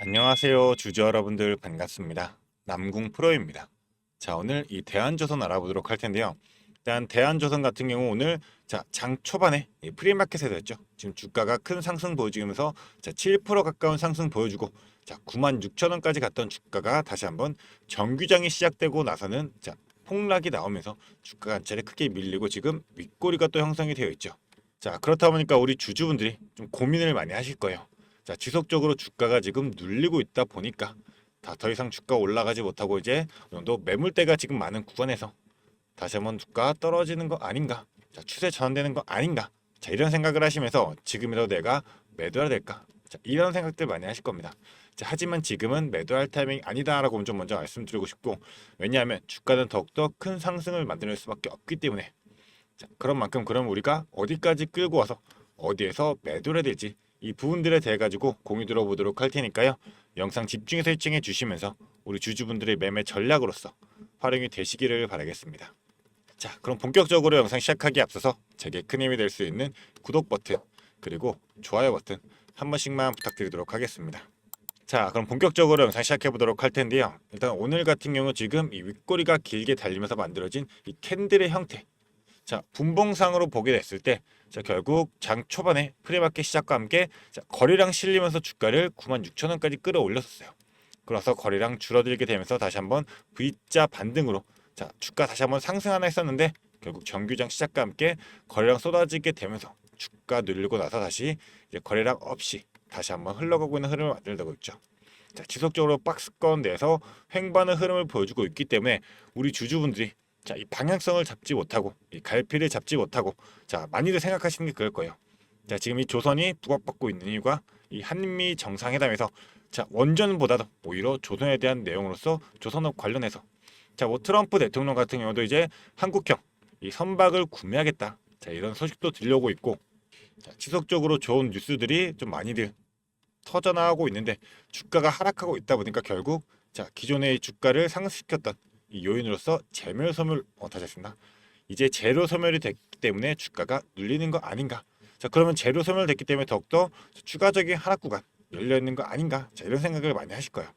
안녕하세요. 주주 여러분들 반갑습니다. 남궁 프로입니다. 자, 오늘 이 대한조선 알아보도록 할 텐데요. 일단 대한조선 같은 경우 오늘 장 초반에 이 프리마켓에서 했죠. 지금 주가가 큰 상승 보여주면서 7% 가까운 상승 보여주고 96,000원까지 갔던 주가가 다시 한번 정규장이 시작되고 나서는 폭락이 나오면서 주가가 한 차례 크게 밀리고 지금 윗꼬리가 또 형성이 되어 있죠. 자, 그렇다 보니까 우리 주주분들이 좀 고민을 많이 하실 거예요. 지속적으로 주가가 지금 눌리고 있다 보니까 더 이상 주가 올라가지 못하고 이제 어느 정도 매물대가 지금 많은 구간에서 다시 한번 주가 떨어지는 거 아닌가? 추세 전환되는 거 아닌가? 이런 생각을 하시면서 지금이라도 내가 매도해야 될까? 이런 생각들 많이 하실 겁니다. 하지만 지금은 매도할 타이밍이 아니다라고 좀 먼저 말씀드리고 싶고, 왜냐하면 주가는 더욱더 큰 상승을 만들 수밖에 없기 때문에. 그런 만큼 그럼 우리가 어디까지 끌고 와서 어디에서 매도를 해야 될지 이 부분들에 대해 가지고 공유 들어보도록 할 테니까요. 영상 집중해서 시청해 주시면서 우리 주주분들의 매매 전략으로서 활용이 되시기를 바라겠습니다. 자, 그럼 본격적으로 영상 시작하기에 앞서서 제게 큰 힘이 될 수 있는 구독 버튼 그리고 좋아요 버튼 한 번씩만 부탁드리도록 하겠습니다. 자, 그럼 본격적으로 영상 시작해 보도록 할 텐데요. 일단 오늘 같은 경우 지금 이 윗꼬리가 길게 달리면서 만들어진 이 캔들의 형태, 분봉상으로 보게 됐을 때 결국 장 초반에 프리마켓 시작과 함께 거래량 실리면서 주가를 96,000원까지 끌어올렸었어요. 그래서 거래량 줄어들게 되면서 다시 한번 V자 반등으로 주가 다시 한번 상승하나 했었는데 결국 정규장 시작과 함께 거래량 쏟아지게 되면서 주가 늘리고 나서 다시 이제 거래량 없이 다시 한번 흘러가고 있는 흐름을 만들고 있죠. 지속적으로 박스권 내에서 횡보하는 흐름을 보여주고 있기 때문에 우리 주주분들이 이 방향성을 잡지 못하고 이 갈피를 잡지 못하고 많이들 생각하시는 게 그럴 거예요. 지금 이 조선이 부각받고 있는 이유가 이 한미 정상회담에서 원전보다도 오히려 조선에 대한 내용으로서 조선업 관련해서 트럼프 대통령 같은 경우도 이제 한국형 이 선박을 구매하겠다 이런 소식도 들려오고 있고 지속적으로 좋은 뉴스들이 좀 많이들 터져나오고 있는데 주가가 하락하고 있다 보니까 결국 기존의 주가를 상승시켰던 이 요인으로서 제멸 소멸 다셨습니다. 이제 제로 소멸이 됐기 때문에 주가가 눌리는 거 아닌가? 그러면 제로 소멸됐기 때문에 더욱더 추가적인 하락 구간 열려 있는 거 아닌가? 이런 생각을 많이 하실 거예요.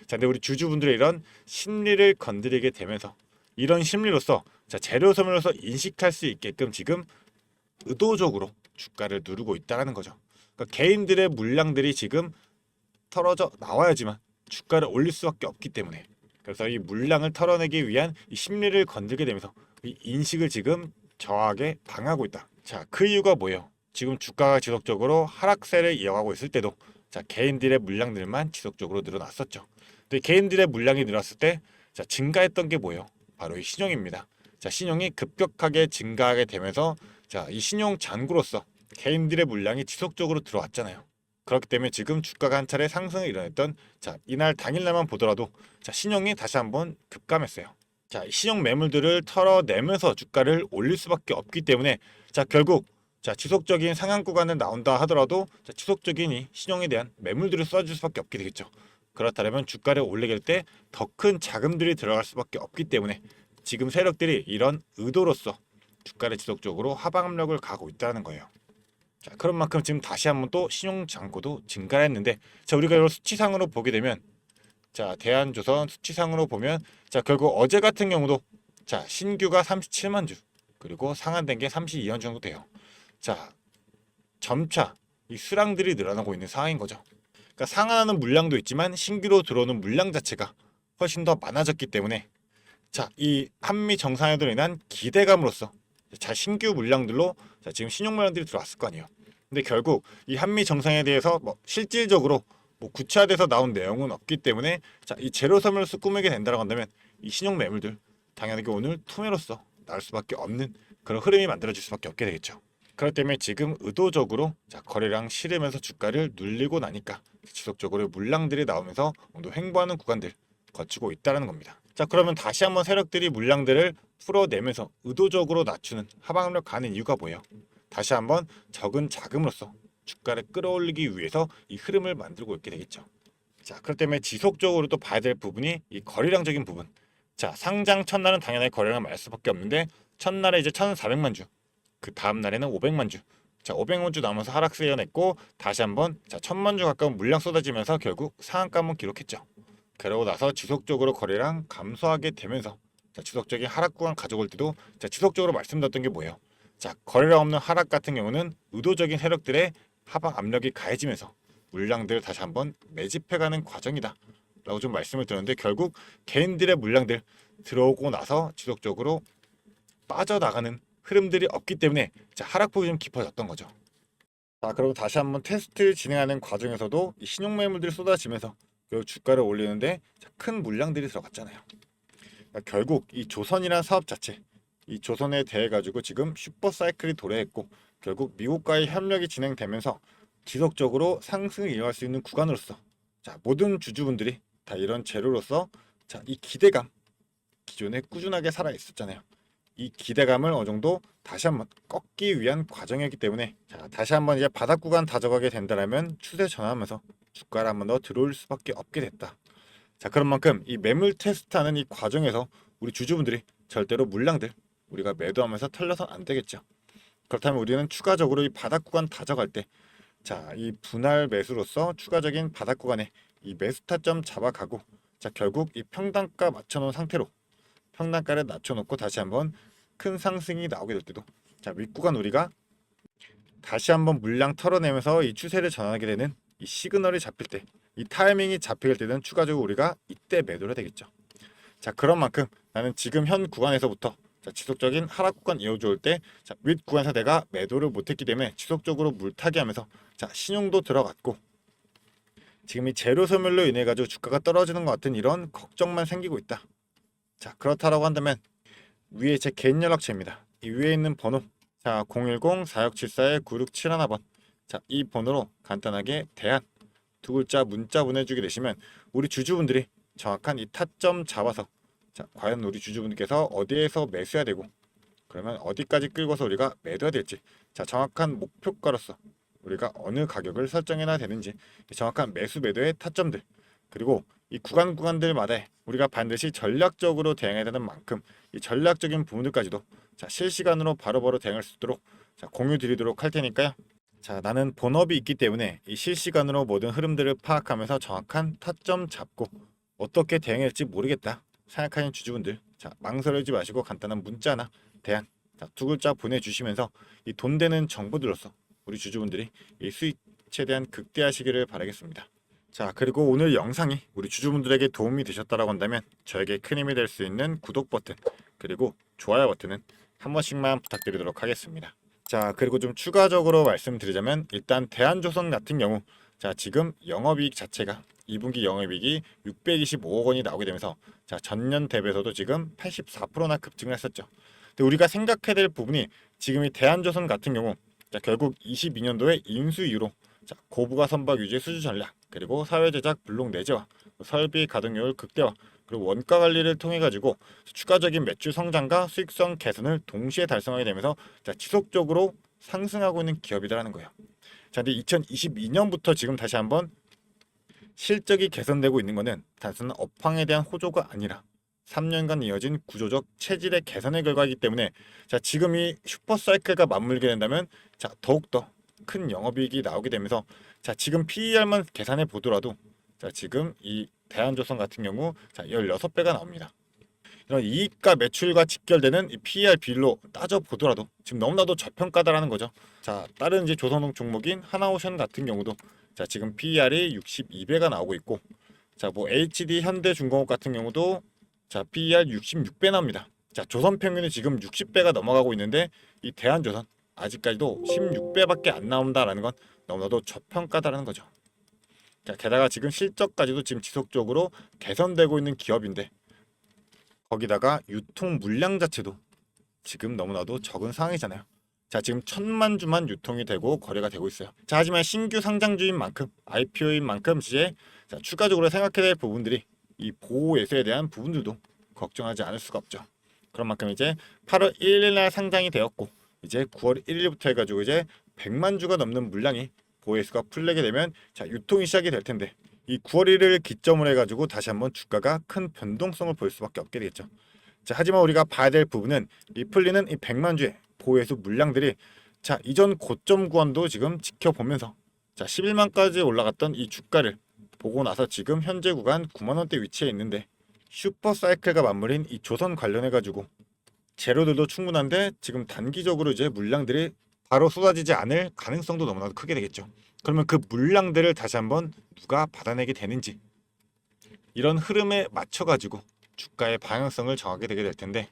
근데 우리 주주분들의 이런 심리를 건드리게 되면서 이런 심리로서 제로 소멸로서 인식할 수 있게끔 지금 의도적으로 주가를 누르고 있다라는 거죠. 그러니까 개인들의 물량들이 지금 털어져 나와야지만 주가를 올릴 수밖에 없기 때문에. 그래서 이 물량을 털어내기 위한 이 심리를 건들게 되면서 이 인식을 지금 저하게 방해하고 있다. 그 이유가 뭐예요? 지금 주가가 지속적으로 하락세를 이어가고 있을 때도 개인들의 물량들만 지속적으로 늘어났었죠. 근데 개인들의 물량이 늘었을 때 증가했던 게 뭐예요? 바로 이 신용입니다. 신용이 급격하게 증가하게 되면서 이 신용 잔고로서 개인들의 물량이 지속적으로 들어왔잖아요. 그렇기 때문에 지금 주가가 한 차례 상승을 일어났던 이날 당일날만 보더라도 신용이 다시 한번 급감했어요. 신용 매물들을 털어내면서 주가를 올릴 수밖에 없기 때문에 결국 지속적인 상향 구간을 나온다 하더라도 지속적인 이 신용에 대한 매물들을 쏟아줄 수밖에 없게 되겠죠. 그렇다면 주가를 올리게 될 때 더 큰 자금들이 들어갈 수밖에 없기 때문에 지금 세력들이 이런 의도로서 주가를 지속적으로 하방 압력을 가하고 있다는 거예요. 그런 만큼 지금 다시 한번 또 신용 잔고도 증가를 했는데 우리가 이걸 수치상으로 보게 되면 대한조선 수치상으로 보면 결국 어제 같은 경우도 신규가 37만 주 그리고 상한된 게 32만 주 정도 돼요. 점차 이 수량들이 늘어나고 있는 상황인 거죠. 그러니까 상한하는 물량도 있지만 신규로 들어오는 물량 자체가 훨씬 더 많아졌기 때문에 이 한미 정상회담으로 인한 기대감으로써 신규 물량들로 지금 신용 물량들이 들어왔을 거 아니에요. 근데 결국 이 한미 정상에 대해서 실질적으로 구체화돼서 나온 내용은 없기 때문에 이 제로 소멸로서 꾸미게 된다고 한다면 이 신용 매물들 당연하게 오늘 투매로서 나올 수밖에 없는 그런 흐름이 만들어질 수밖에 없게 되겠죠. 그렇기 때문에 지금 의도적으로 거래량 실으면서 주가를 눌리고 나니까 지속적으로 물량들이 나오면서 횡보하는 구간들 거치고 있다는 겁니다. 그러면 다시 한번 세력들이 물량들을 풀어내면서 의도적으로 낮추는 하방압력 가는 이유가 뭐예요? 다시 한번 적은 자금으로서 주가를 끌어올리기 위해서 이 흐름을 만들고 있게 되겠죠. 그렇기 때문에 지속적으로 또 봐야 될 부분이 이 거래량적인 부분. 상장 첫날은 당연히 거래량 많을 수밖에 없는데 첫날에 이제 1,400만 주, 그 다음 날에는 500만 주, 자, 500만 주 남아서 하락세 이어냈고 다시 한번 자, 1000만 주 가까운 물량 쏟아지면서 결국 상한가 한번 기록했죠. 그러고 나서 지속적으로 거래량 감소하게 되면서 자, 지속적인 하락 구간 가져올 때도 자, 지속적으로 말씀드렸던 게 뭐예요? 자, 거래량 없는 하락 같은 경우는 의도적인 세력들의 하방 압력이 가해지면서 물량들을 다시 한번 매집해가는 과정이다 라고 좀 말씀을 드렸는데, 결국 개인들의 물량들 들어오고 나서 지속적으로 빠져나가는 흐름들이 없기 때문에 자, 하락폭이 좀 깊어졌던 거죠. 자, 그리고 다시 한번 테스트 진행하는 과정에서도 이 신용 매물들이 쏟아지면서 결국 주가를 올리는데 자, 큰 물량들이 들어갔잖아요. 그러니까 결국 이 조선이라는 사업 자체, 이 조선에 대해 가지고 지금 슈퍼 사이클이 도래했고 결국 미국과의 협력이 진행되면서 지속적으로 상승을 이어갈 수 있는 구간으로서 자, 모든 주주분들이 다 이런 재료로서 자, 이 기대감 기존에 꾸준하게 살아 있었잖아요. 이 기대감을 어느 정도 다시 한번 꺾기 위한 과정이었기 때문에 자, 다시 한번 이제 바닥 구간 다져가게 된다라면 추세 전환하면서 주가를 한번 더 들어올 수밖에 없게 됐다. 자, 그런 만큼 이 매물 테스트하는 이 과정에서 우리 주주분들이 절대로 물량들 우리가 매도하면서 털려서는 안 되겠죠. 그렇다면 우리는 추가적으로 이 바닥 구간 다져갈 때 자, 이 분할 매수로서 추가적인 바닥 구간에 이 매수 타점 잡아가고 자, 결국 이 평단가 맞춰놓은 상태로 평단가를 낮춰놓고 다시 한번 큰 상승이 나오게 될 때도 자, 윗구간 우리가 다시 한번 물량 털어내면서 이 추세를 전환하게 되는 이 시그널이 잡힐 때, 이 타이밍이 잡힐 때는 추가적으로 우리가 이때 매도를 해야 되겠죠. 자, 그런 만큼 나는 지금 현 구간에서부터 자, 지속적인 하락 구간 이어줄 때 자, 윗 구간에서 내가 매도를 못했기 때문에 지속적으로 물타기 하면서 자, 신용도 들어갔고 지금 이 재료 소멸로 인해 가지고 주가가 떨어지는 것 같은 이런 걱정만 생기고 있다. 자, 그렇다라고 한다면 위에 제 개인 연락처입니다. 이 위에 있는 번호 자, 010-4674-9671번 자, 이 번호로 간단하게 대안 두 글자 문자 보내주게 되시면 우리 주주분들이 정확한 이 타점 잡아서 자, 과연 우리 주주분들께서 어디에서 매수해야 되고 그러면 어디까지 끌고서 우리가 매도해야 될지 자, 정확한 목표가로서 우리가 어느 가격을 설정해야 되는지 정확한 매수 매도의 타점들 그리고 이 구간들마다 우리가 반드시 전략적으로 대응해야 되는 만큼 이 전략적인 부분들까지도 자, 실시간으로 바로바로 대응할 수 있도록 자, 공유 드리도록 할 테니까요. 자, 나는 본업이 있기 때문에 이 실시간으로 모든 흐름들을 파악하면서 정확한 타점 잡고 어떻게 대응할지 모르겠다 생각하는 주주분들 자, 망설이지 마시고 간단한 문자나 대안 자, 두 글자 보내주시면서 이 돈 되는 정보들로서 우리 주주분들이 이 수익에 대한 극대화하시기를 바라겠습니다. 자, 그리고 오늘 영상이 우리 주주분들에게 도움이 되셨다라고 한다면 저에게 큰 힘이 될 수 있는 구독 버튼 그리고 좋아요 버튼은 한 번씩만 부탁드리도록 하겠습니다. 자, 그리고 좀 추가적으로 말씀드리자면 일단 대한조선 같은 경우 자, 지금 영업이익 자체가 2분기 영업이익이 625억 원이 나오게 되면서 자, 전년 대비해서도 지금 84%나 급증을 했었죠. 근데 우리가 생각해야 될 부분이 지금 이 대한조선 같은 경우 자, 결국 22년도에 인수위로 자, 고부가 선박 유지 수주 전략 그리고 사회제작 블록 내재화 설비 가동률 극대화 그리고 원가 관리를 통해 가지고 추가적인 매출 성장과 수익성 개선을 동시에 달성하게 되면서 자, 지속적으로 상승하고 있는 기업이라는 거예요. 자, 근데 2022년부터 지금 다시 한번 실적이 개선되고 있는 것은 단순한 업황에 대한 호조가 아니라 3년간 이어진 구조적 체질의 개선의 결과이기 때문에 자, 지금 이 슈퍼 사이클과 맞물게 된다면 자, 더욱더 큰 영업이익이 나오게 되면서 자, 지금 PER만 계산해 보더라도 자, 지금 이 대한조선 같은 경우 자, 16배가 나옵니다. 이런 이익과 매출과 직결되는 이 PER 비율로 따져 보더라도 지금 너무나도 저평가다라는 거죠. 자, 다른 이제 조선업 종목인 하나오션 같은 경우도 자, 지금 PER이 62배가 나오고 있고 자, 뭐 HD 현대중공업 같은 경우도 자, PER 66배 나옵니다. 자, 조선 평균이 지금 60배가 넘어가고 있는데 이 대한조선 아직까지도 16배밖에 안 나온다라는 건 너무나도 저평가다라는 거죠. 자, 게다가 지금 실적까지도 지금 지속적으로 개선되고 있는 기업인데 거기다가 유통 물량 자체도 지금 너무나도 적은 상황이잖아요. 자, 지금 1000만 주만 유통이 되고 거래가 되고 있어요. 자, 하지만 신규 상장주인 만큼 IPO인 만큼 이제 자, 추가적으로 생각해야 될 부분들이 이 보호 예수에 대한 부분들도 걱정하지 않을 수가 없죠. 그런 만큼 이제 8월 1일 날 상장이 되었고 이제 9월 1일부터 해가지고 이제 100만 주가 넘는 물량이 보호예수가 풀리게 되면 자, 유통이 시작이 될 텐데 이 9월 1일을 기점으로 해가지고 다시 한번 주가가 큰 변동성을 보일 수밖에 없게 되겠죠. 자, 하지만 우리가 봐야 될 부분은 이 풀리는 이 100만 주의 보호예수 물량들이 자, 이전 고점 구간도 지금 지켜보면서 자, 11만까지 올라갔던 이 주가를 보고 나서 지금 현재 구간 9만 원대 위치에 있는데 슈퍼 사이클과 맞물린 이 조선 관련해 가지고 재료들도 충분한데 지금 단기적으로 이제 물량들이 바로 쏟아지지 않을 가능성도 너무나도 크게 되겠죠. 그러면 그 물량들을 다시 한번 누가 받아내게 되는지 이런 흐름에 맞춰 가지고 주가의 방향성을 정하게 되게 될 텐데,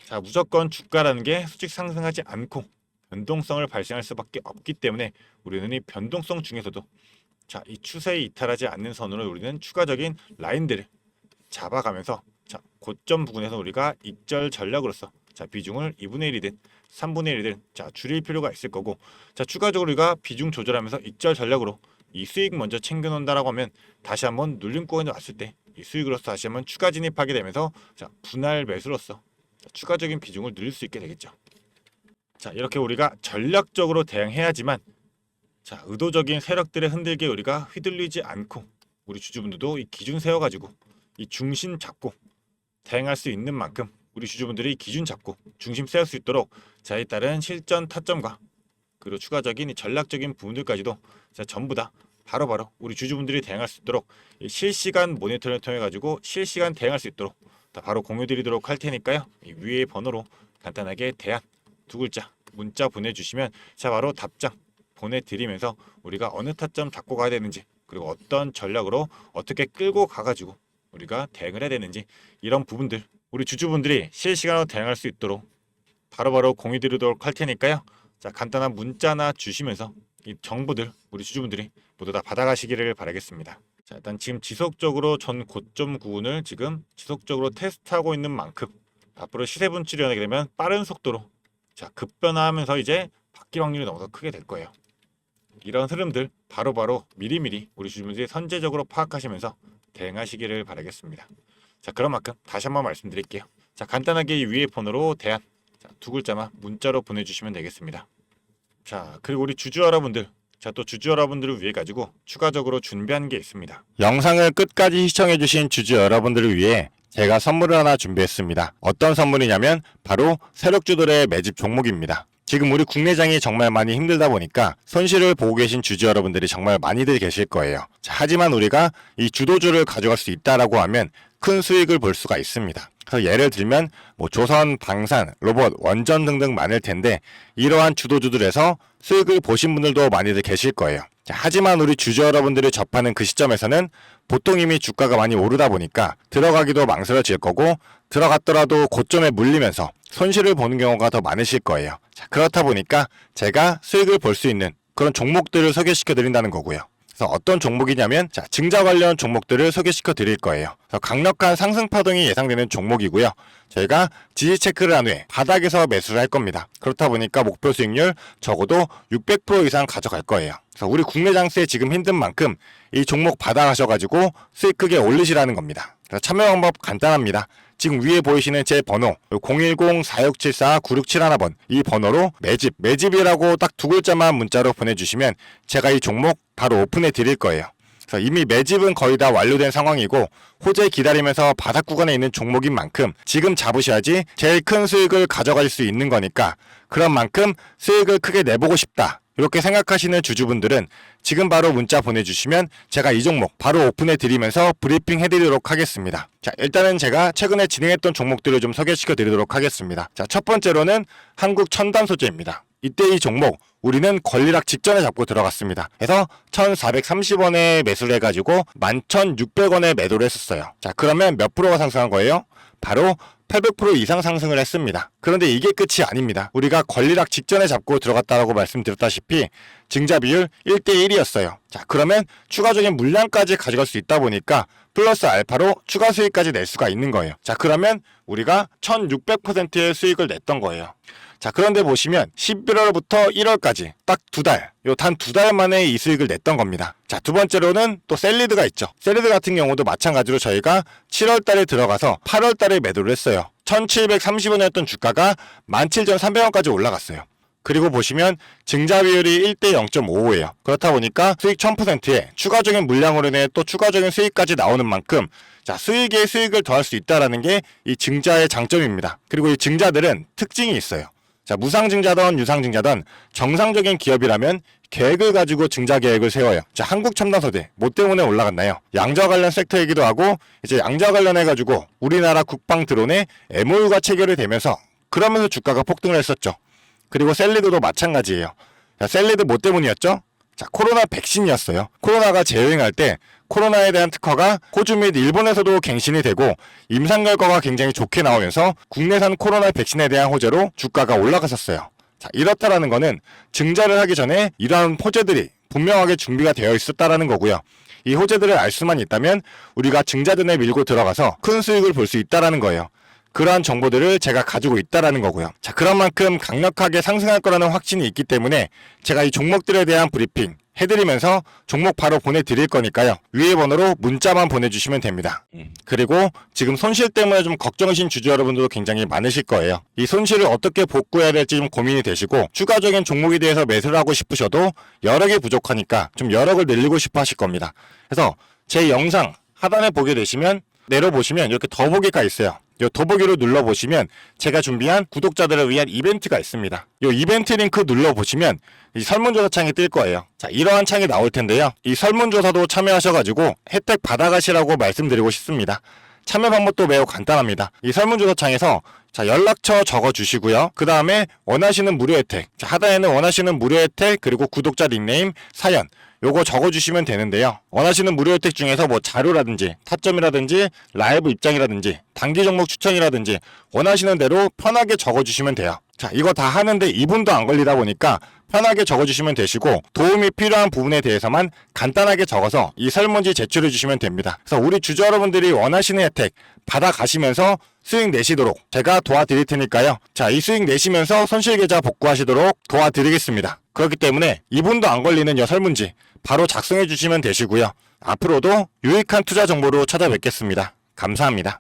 자, 무조건 주가라는 게 수직 상승하지 않고 변동성을 발생할 수밖에 없기 때문에 우리는 이 변동성 중에서도 자, 이 추세에 이탈하지 않는 선으로 우리는 추가적인 라인들을 잡아가면서 자, 고점 부근에서 우리가 익절 전략으로서 자, 비중을 2분의 1이든 3분의 1이든 자, 줄일 필요가 있을 거고, 자, 추가적으로 우리가 비중 조절하면서 익절 전략으로 이 수익 먼저 챙겨 놓는다라고 하면 다시 한번 눌림 구간에 왔을 때 이 수익으로서 다시 한번 추가 진입하게 되면서 자, 분할 매수로서 자, 추가적인 비중을 늘릴 수 있게 되겠죠. 자, 이렇게 우리가 전략적으로 대응해야지만 자, 의도적인 세력들의 흔들기에 우리가 휘둘리지 않고 우리 주주분들도 이 기준 세워가지고 이 중심 잡고 대응할 수 있는 만큼 우리 주주분들이 기준 잡고 중심 세울 수 있도록 자에 따른 실전 타점과 그리고 추가적인 이 전략적인 부분들까지도 자, 전부 다 바로바로 우리 주주분들이 대응할 수 있도록 이 실시간 모니터링을 통해 가지고 실시간 대응할 수 있도록 다 바로 공유드리도록 할 테니까요. 이 위의 번호로 간단하게 대안 두 글자 문자 보내주시면 자, 바로 답장 보내드리면서 우리가 어느 타점 잡고 가야 되는지 그리고 어떤 전략으로 어떻게 끌고 가가지고 우리가 대응을 해야 되는지 이런 부분들 우리 주주분들이 실시간으로 대응할 수 있도록 바로바로 공유 드리도록 할 테니까요. 자, 간단한 문자나 주시면서 이 정보들 우리 주주분들이 모두 다 받아가시기를 바라겠습니다. 자, 일단 지금 지속적으로 전 고점 구간을 지금 지속적으로 테스트하고 있는 만큼 앞으로 시세 분출이 일어나게 되면 빠른 속도로 자, 급변화하면서 이제 바뀔 확률이 너무 크게 될 거예요. 이런 흐름들 바로바로 미리미리 우리 주주분들이 선제적으로 파악하시면서 대응하시기를 바라겠습니다. 자, 그런 만큼 다시 한번 말씀드릴게요. 자, 간단하게 이 위의 번호로 대안 자, 두 글자만 문자로 보내주시면 되겠습니다. 자, 그리고 우리 주주 여러분들 자, 또 주주 여러분들을 위해 가지고 추가적으로 준비한 게 있습니다. 영상을 끝까지 시청해주신 주주 여러분들을 위해 제가 선물을 하나 준비했습니다. 어떤 선물이냐면 바로 세력주들의 매집 종목입니다. 지금 우리 국내장이 정말 많이 힘들다 보니까 손실을 보고 계신 주주 여러분들이 정말 많이들 계실 거예요. 자, 하지만 우리가 이 주도주를 가져갈 수 있다라고 하면 큰 수익을 볼 수가 있습니다. 그래서 예를 들면 뭐 조선, 방산, 로봇, 원전 등등 많을 텐데 이러한 주도주들에서 수익을 보신 분들도 많이들 계실 거예요. 자, 하지만 우리 주주 여러분들이 접하는 그 시점에서는 보통 이미 주가가 많이 오르다 보니까 들어가기도 망설여질 거고 들어갔더라도 고점에 물리면서 손실을 보는 경우가 더 많으실 거예요. 자, 그렇다 보니까 제가 수익을 볼 수 있는 그런 종목들을 소개시켜 드린다는 거고요. 그래서 어떤 종목이냐면 자, 증자 관련 종목들을 소개시켜 드릴 거예요. 그래서 강력한 상승 파동이 예상되는 종목이고요. 저희가 지지 체크를 한 후에 바닥에서 매수를 할 겁니다. 그렇다 보니까 목표 수익률 적어도 600% 이상 가져갈 거예요. 그래서 우리 국내 장세에 지금 힘든 만큼 이 종목 받아가셔가지고 수익 크게 올리시라는 겁니다. 그래서 참여 방법 간단합니다. 지금 위에 보이시는 제 번호 010-4674-9671번 이 번호로 매집이라고 딱 두 글자만 문자로 보내주시면 제가 이 종목 바로 오픈해 드릴 거예요. 그래서 이미 매집은 거의 다 완료된 상황이고 호재 기다리면서 바닥 구간에 있는 종목인 만큼 지금 잡으셔야지 제일 큰 수익을 가져갈 수 있는 거니까 그런 만큼 수익을 크게 내보고 싶다. 이렇게 생각하시는 주주분들은 지금 바로 문자 보내주시면 제가 이 종목 바로 오픈해 드리면서 브리핑 해드리도록 하겠습니다. 자, 일단은 제가 최근에 진행했던 종목들을 좀 소개시켜 드리도록 하겠습니다. 자, 첫 번째로는 한국 첨단 소재입니다. 이때 이 종목 우리는 권리락 직전에 잡고 들어갔습니다. 그래서 1430원에 매수를 해가지고 11,600원에 매도를 했었어요. 자, 그러면 몇 프로가 상승한 거예요? 바로 800% 이상 상승을 했습니다. 그런데 이게 끝이 아닙니다. 우리가 권리락 직전에 잡고 들어갔다라고 말씀드렸다시피 증자 비율 1대1이었어요. 자, 그러면 추가적인 물량까지 가져갈 수 있다 보니까 플러스 알파로 추가 수익까지 낼 수가 있는 거예요. 자, 그러면 우리가 1600%의 수익을 냈던 거예요. 자, 그런데 보시면 11월부터 1월까지 딱 두 달, 요 단 두 달 만에 이 수익을 냈던 겁니다. 자, 두 번째로는 또 셀리드가 있죠. 셀리드 같은 경우도 마찬가지로 저희가 7월 달에 들어가서 8월 달에 매도를 했어요. 1730원이었던 주가가 17,300원까지 올라갔어요. 그리고 보시면 증자 비율이 1대 0.55예요. 그렇다 보니까 수익 1000%에 추가적인 물량으로 인해 또 추가적인 수익까지 나오는 만큼 자, 수익에 수익을 더할 수 있다는 게 이 증자의 장점입니다. 그리고 이 증자들은 특징이 있어요. 자, 무상증자든 유상증자든 정상적인 기업이라면 계획을 가지고 증자 계획을 세워요. 자, 한국첨단소재 뭐 때문에 올라갔나요? 양자 관련 섹터이기도 하고 이제 양자 관련해가지고 우리나라 국방 드론에 MOU가 체결이 되면서 그러면서 주가가 폭등을 했었죠. 그리고 셀리드도 마찬가지예요. 자, 셀리드 뭐 때문이었죠? 자, 코로나 백신이었어요. 코로나가 재유행할 때 코로나에 대한 특허가 호주 및 일본에서도 갱신이 되고 임상 결과가 굉장히 좋게 나오면서 국내산 코로나 백신에 대한 호재로 주가가 올라갔었어요. 자, 이렇다라는 거는 증자를 하기 전에 이러한 호재들이 분명하게 준비가 되어 있었다라는 거고요. 이 호재들을 알 수만 있다면 우리가 증자전에 밀고 들어가서 큰 수익을 볼 수 있다라는 거예요. 그러한 정보들을 제가 가지고 있다라는 거고요. 자, 그런 만큼 강력하게 상승할 거라는 확신이 있기 때문에 제가 이 종목들에 대한 브리핑 해드리면서 종목 바로 보내드릴 거니까요. 위에 번호로 문자만 보내주시면 됩니다. 그리고 지금 손실 때문에 좀 걱정이신 주주 여러분들도 굉장히 많으실 거예요. 이 손실을 어떻게 복구해야 될지 좀 고민이 되시고 추가적인 종목에 대해서 매수를 하고 싶으셔도 여력이 부족하니까 좀 여력을 늘리고 싶어 하실 겁니다. 그래서 제 영상 하단에 보게 되시면 내려보시면 이렇게 더보기가 있어요. 이 더보기로 눌러보시면 제가 준비한 구독자들을 위한 이벤트가 있습니다. 이 이벤트 링크 눌러보시면 이 설문조사 창이 뜰 거예요. 자, 이러한 창이 나올 텐데요. 이 설문조사도 참여하셔가지고 혜택 받아가시라고 말씀드리고 싶습니다. 참여 방법도 매우 간단합니다. 이 설문조사 창에서 자, 연락처 적어주시고요. 그 다음에 원하시는 무료 혜택, 자, 하단에는 원하시는 무료 혜택 그리고 구독자 닉네임, 사연 요거 적어주시면 되는데요. 원하시는 무료 혜택 중에서 뭐 자료라든지 타점이라든지 라이브 입장이라든지 단기 종목 추천이라든지 원하시는 대로 편하게 적어주시면 돼요. 자, 이거 다 하는데 2분도 안 걸리다 보니까 편하게 적어주시면 되시고 도움이 필요한 부분에 대해서만 간단하게 적어서 이 설문지 제출해 주시면 됩니다. 그래서 우리 주주 여러분들이 원하시는 혜택 받아가시면서 수익 내시도록 제가 도와드릴 테니까요. 자, 이 수익 내시면서 손실계좌 복구하시도록 도와드리겠습니다. 그렇기 때문에 2분도 안 걸리는 이 설문지 바로 작성해 주시면 되시고요. 앞으로도 유익한 투자 정보로 찾아뵙겠습니다. 감사합니다.